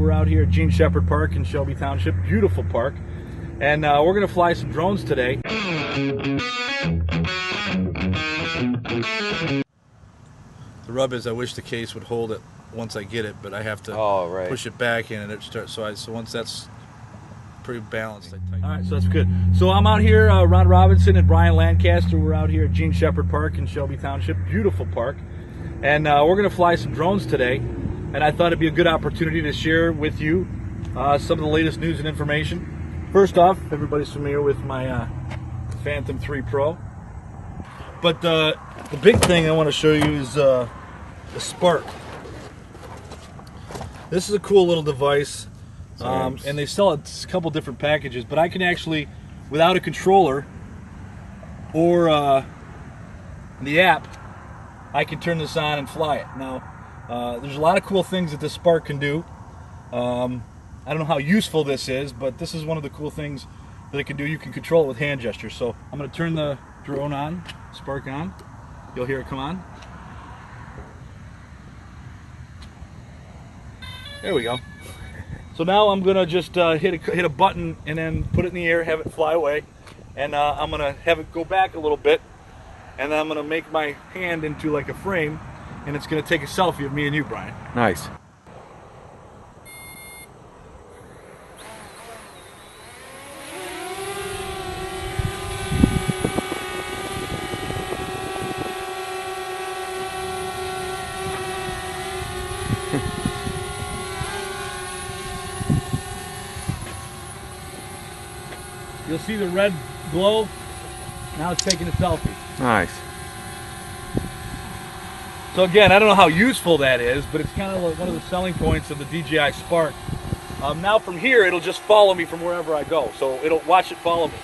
We're out here at Gene Shepherd Park in Shelby Township. Beautiful park. And we're going to fly some drones today. The rub is I wish the case would hold it once I get it, but I have to push it back in and it starts. So once that's pretty balanced, I tighten. All right, so that's good. So I'm out here, Ron Robinson and Brian Lancaster. We're out here at Gene Shepherd Park in Shelby Township. Beautiful park. And we're going to fly some drones today. And I thought it'd be a good opportunity to share with you some of the latest news and information. First off, everybody's familiar with my Phantom 3 Pro. But the big thing I want to show you is the Spark. This is a cool little device, and they sell it a couple different packages, but I can actually, without a controller or the app, I can turn this on and fly it. Now, there's a lot of cool things that this Spark can do. I don't know how useful this is, but this is one of the cool things that it can do. You can control it with hand gestures. So I'm going to turn the drone on, Spark on. You'll hear it come on. There we go. So now I'm going to just hit a button and then put it in the air, have it fly away. And I'm going to have it go back a little bit. And then I'm going to make my hand into like a frame. And it's going to take a selfie of me and you, Brian. Nice. You'll see the red glow. Now it's taking a selfie. Nice. So again, I don't know how useful that is, but it's kind of like one of the selling points of the DJI Spark. Now from here, it'll just follow me from wherever I go. So it'll watch it follow me.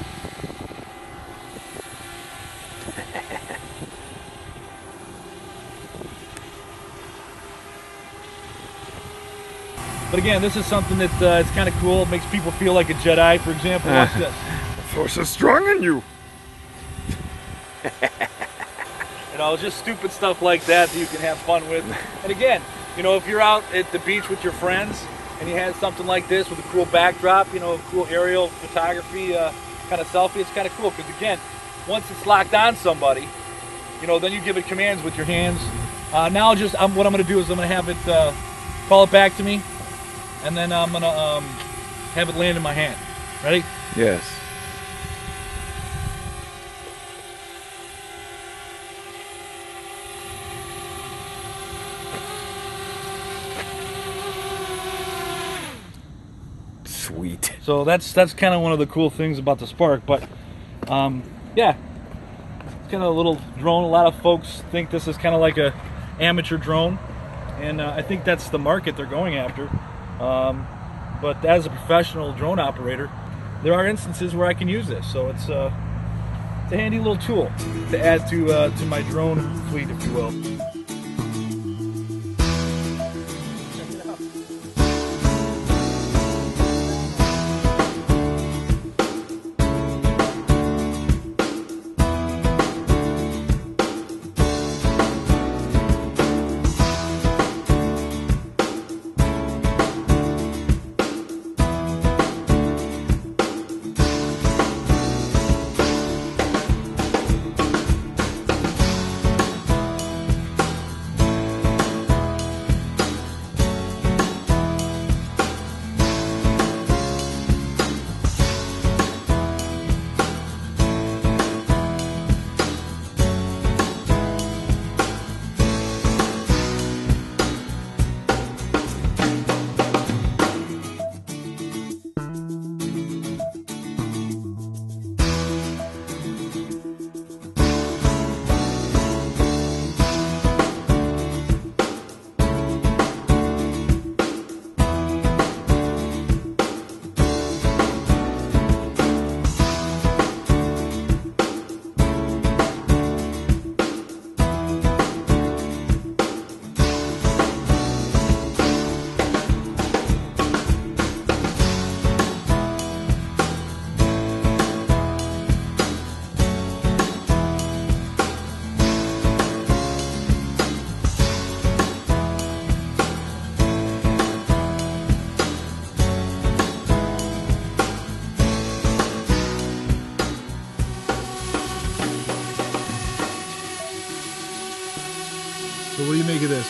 But again, this is something that it's kind of cool. It makes people feel like a Jedi. For example, watch this. Force is strong in you. You know, just stupid stuff like that you can have fun with. And again, you know, if you're out at the beach with your friends and you had something like this with a cool backdrop, you know, a cool aerial photography kind of selfie, it's kind of cool because again, once it's locked on somebody, you know, then you give it commands with your hands. Now what I'm going to do is I'm going to have it call it back to me, and then I'm going to have it land in my hand. Ready? Yes. Sweet. So that's kind of one of the cool things about the Spark. But yeah, it's kind of a little drone. A lot of folks think this is kind of like a amateur drone, and I think that's the market they're going after. But as a professional drone operator, there are instances where I can use this. So it's a handy little tool to add to my drone fleet, if you will.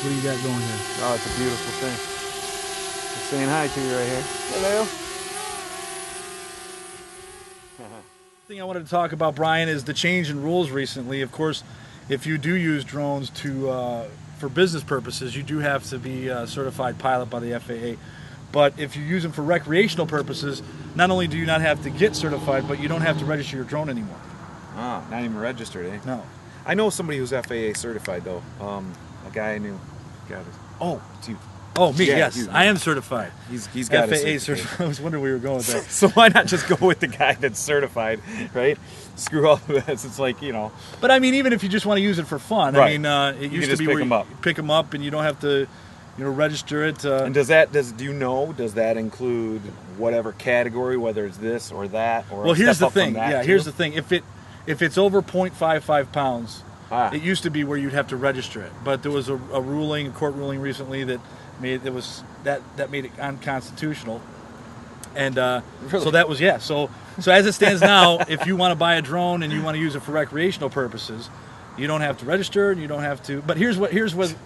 What do you got going here? Oh, it's a beautiful thing. Just saying hi to you right here. Hello. The thing I wanted to talk about, Brian, is the change in rules recently. Of course, if you do use drones for business purposes, you do have to be a certified pilot by the FAA. But if you use them for recreational purposes, not only do you not have to get certified, but you don't have to register your drone anymore. Ah, not even registered, eh? No. I know somebody who's FAA certified though. A guy I knew. Oh, it's you. Oh, me, Yeah, yes. you. I am certified. He's got FAA certified. I was wondering where we were going with that. So why not just go with the guy that's certified, right? Screw all the rest. It's like, you know. But I mean, even if you just want to use it for fun, right. I mean, it used to be where you pick them up and you don't have to, register it. And does that include whatever category, whether it's this or that, or well, here's the thing. Yeah, here's the thing. If it's over 0.55 pounds, it used to be where you'd have to register it. But there was a court ruling recently that made it unconstitutional. And really? So that was So as it stands now, if you want to buy a drone and you want to use it for recreational purposes, you don't have to register, and you don't have to. But here's where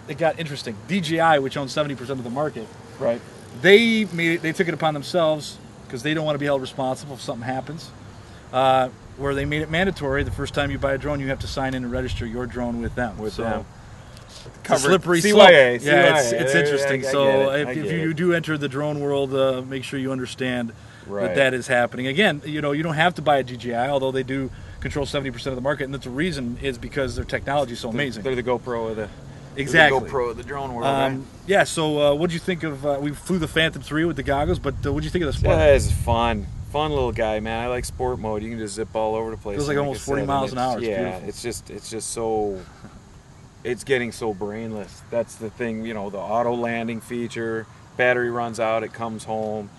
it got interesting. DJI, which owns 70% of the market, right? They took it upon themselves because they don't want to be held responsible if something happens. Where they made it mandatory the first time you buy a drone, you have to sign in and register your drone with them. It's a slippery slope. CYA. Yeah, it's interesting. So if you do enter the drone world, make sure you understand that is happening. Again, you don't have to buy a DJI, although they do control 70% of the market, and that's the reason is because their technology is so amazing. They're the GoPro of the exactly. The GoPro of the drone world. Right? Yeah. So, what did you think of? We flew the Phantom 3 with the goggles, but what did you think of the Spark? Yeah, it's fun little guy, man. I like sport mode. You can just zip all over the place. Feels like almost 40 miles an hour. It's just so. It's getting so brainless. That's the thing. The auto landing feature. Battery runs out. It comes home.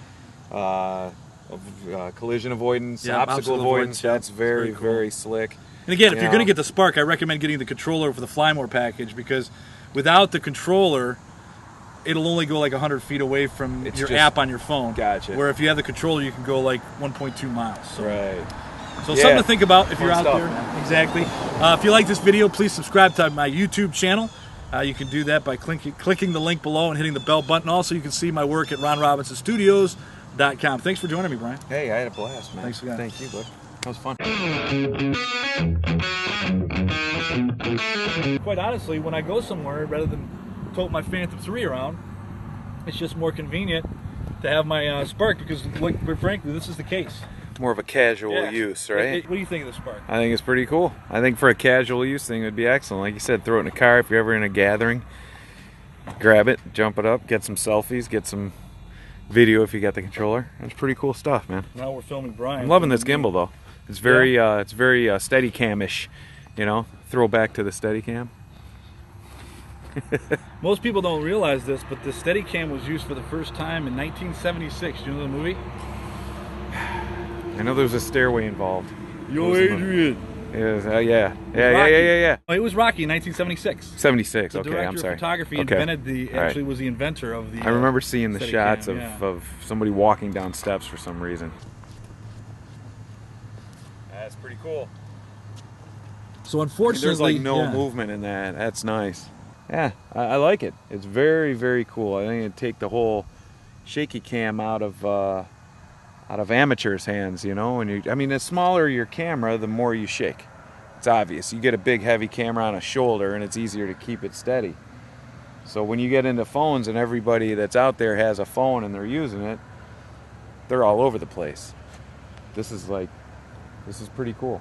Collision avoidance, obstacle avoidance. That's very, cool. Very slick. And again, if you're going to get the Spark, I recommend getting the controller for the Fly More package because without the controller, it'll only go like 100 feet away from your app on your phone. Gotcha. Where if you have the controller, you can go like 1.2 miles. So. Right. So something to think about if you're out there. Man. Exactly. If you like this video, please subscribe to my YouTube channel. You can do that by clicking the link below and hitting the bell button. Also, you can see my work at RonRobinsonStudios.com. Thanks for joining me, Brian. Hey, I had a blast, man. Thanks again. Thank you, bud. That was fun. Quite honestly, when I go somewhere, rather than tote my Phantom 3 around, it's just more convenient to have my Spark because, frankly, this is the case. More of a casual use, right? What do you think of the Spark? I think it's pretty cool. I think for a casual use thing, it would be excellent. Like you said, throw it in a car if you're ever in a gathering. Grab it, jump it up, get some selfies, get some video if you got the controller. It's pretty cool stuff, man. Now we're filming Brian. I'm loving this gimbal though. It's very Steadicam-ish, Throw back to the Steadicam. Most people don't realize this, but the Steadicam was used for the first time in 1976. Do you know the movie? I know there was a stairway involved. Yo, Adrian. Yeah. It was Rocky in 1976. 76. The okay, director I'm sorry. of photography invented was the inventor of the. I remember seeing the shots Steadicam, of somebody walking down steps for some reason. That's pretty cool. So unfortunately, there's like no movement in that. That's nice. Yeah, I like it. It's very, very cool. I think it'd take the whole shaky cam out of amateurs' hands, And the smaller your camera, the more you shake. It's obvious. You get a big, heavy camera on a shoulder, and it's easier to keep it steady. So when you get into phones, and everybody that's out there has a phone and they're using it, they're all over the place. This is pretty cool.